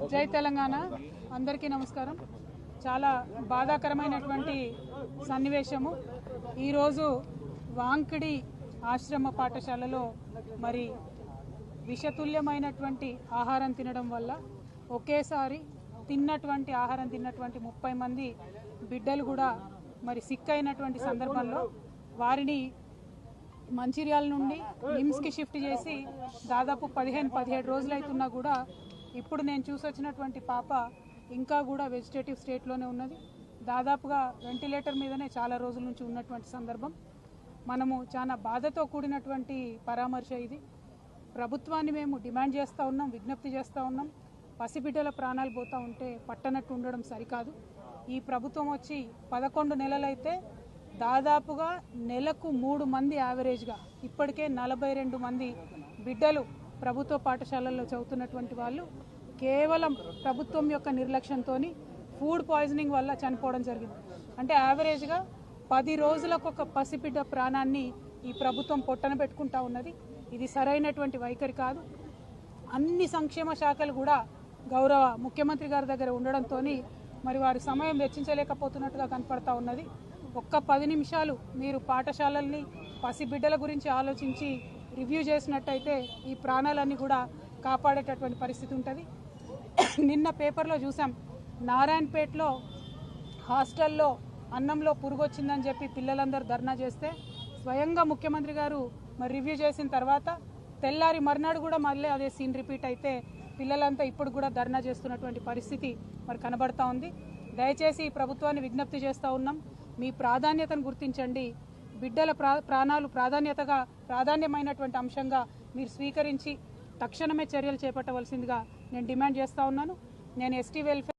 జై తెలంగాణ అందరికీ నమస్కారం. చాలా బాధాకరమైనటువంటి సన్నివేశము. ఈరోజు వాంకిడి ఆశ్రమ పాఠశాలలో మరి విషతుల్యమైనటువంటి ఆహారం తినడం వల్ల ఒకేసారి ఆహారం తిన్నటువంటి 30 మంది బిడ్డలు కూడా మరి సిక్ అయినటువంటి సందర్భంలో వారిని మంచిర్యాల నుండి నిమ్స్కి షిఫ్ట్ చేసి దాదాపు 15-17 రోజులు అవుతున్నా కూడా ఇప్పుడు నేను చూసొచ్చినటువంటి పాప ఇంకా కూడా వెజిటేటివ్ స్టేట్లోనే ఉన్నది. దాదాపుగా వెంటిలేటర్ మీదనే చాలా రోజుల నుంచి ఉన్నటువంటి సందర్భం. మనము చాలా బాధతో కూడినటువంటి పరామర్శ ఇది. ప్రభుత్వాన్ని మేము డిమాండ్ చేస్తూ ఉన్నాం, విజ్ఞప్తి చేస్తూ ఉన్నాం. పసిబిడ్డల ప్రాణాలు పోతూ ఉంటే పట్టనట్టు ఉండడం సరికాదు. ఈ ప్రభుత్వం వచ్చి 11 నెలలైతే దాదాపుగా నెలకు 3 మంది యావరేజ్గా ఇప్పటికే 42 మంది బిడ్డలు ప్రభుత్వ పాఠశాలల్లో చదువుతున్నటువంటి వాళ్ళు కేవలం ప్రభుత్వం యొక్క నిర్లక్ష్యంతో ఫుడ్ పాయిజనింగ్ వల్ల చనిపోవడం జరిగింది. అంటే యావరేజ్గా 10 రోజులకు ఒక పసిబిడ్డ ప్రాణాన్ని ఈ ప్రభుత్వం పొట్టన పెట్టుకుంటా ఉన్నది. ఇది సరైనటువంటి వైఖరి కాదు. అన్ని సంక్షేమ శాఖలు కూడా గౌరవ ముఖ్యమంత్రి గారి దగ్గర ఉండడంతో మరి వారి సమయం వెచ్చించలేకపోతున్నట్టుగా కనపడతా ఉన్నది. ఒక్క 10 నిమిషాలు మీరు పాఠశాలల్ని పసిబిడ్డల గురించి ఆలోచించి రివ్యూ చేసినట్టయితే ఈ ప్రాణాలన్నీ కూడా కాపాడేటటువంటి పరిస్థితి ఉంటుంది. నిన్న పేపర్లో చూసాం, నారాయణపేటలో హాస్టల్లో అన్నంలో పురుగు వచ్చిందని చెప్పి పిల్లలందరూ ధర్నా చేస్తే స్వయంగా ముఖ్యమంత్రి గారు మరి రివ్యూ చేసిన తర్వాత తెల్లారి మర్నాడు కూడా మళ్ళీ అదే సీన్ రిపీట్ అయితే పిల్లలంతా ఇప్పుడు కూడా ధర్నా చేస్తున్నటువంటి పరిస్థితి మరి కనబడతా ఉంది. దయచేసి ఈ ప్రభుత్వాన్ని విజ్ఞప్తి చేస్తూ ఉన్నాం, మీ ప్రాధాన్యతను గుర్తించండి. బిడ్డల ప్రాణాలు ప్రాధాన్యమైనటువంటి అంశంగా మీరు స్వీకరించి తక్షణమే చర్యలు చేపట్టవలసిందిగా నేను డిమాండ్ చేస్తూ ఉన్నాను. నేను ఎస్టీ వెల్ఫేర్